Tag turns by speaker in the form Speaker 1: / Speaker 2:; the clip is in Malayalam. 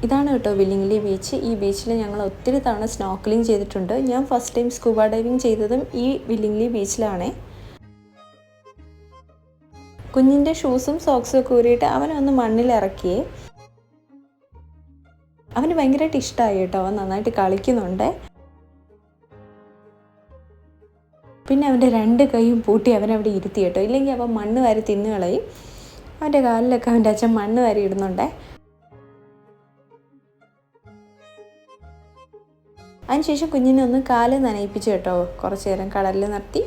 Speaker 1: ഇതാണ് കേട്ടോ വില്ലിംഗ്ലി ബീച്ച്. ഈ ബീച്ചിൽ ഞങ്ങൾ ഒത്തിരി തവണ സ്നോർക്കലിംഗ് ചെയ്തിട്ടുണ്ട്. ഞാൻ ഫസ്റ്റ് ടൈം സ്കൂബ ഡൈവിങ് ചെയ്തതും ഈ വില്ലിംഗ്ലി ബീച്ചിലാണേ. കുഞ്ഞിൻ്റെ ഷൂസും സോക്സും ഒക്കെ ഊരിയിട്ട് അവനൊന്ന് മണ്ണിലിറക്കിയേ. അവന് ഭയങ്കരമായിട്ട് ഇഷ്ടമായി കേട്ടോ, അവൻ നന്നായിട്ട് കളിക്കുന്നുണ്ട്. പിന്നെ അവൻ്റെ 2 കൈയും പൂട്ടി അവനവിടെ ഇരുത്തി കേട്ടോ, ഇല്ലെങ്കിൽ അവൻ മണ്ണ് വാരി തിന്നുകളയും. അവൻ്റെ കാലിലൊക്കെ അവൻ്റെ അച്ഛൻ മണ്ണ് വാരി ഇടുന്നുണ്ട്. അതിനുശേഷം കുഞ്ഞിനെ ഒന്ന് കാല് നനയിപ്പിച്ചു കേട്ടോ, കുറച്ച് നേരം കടലിൽ നിർത്തി.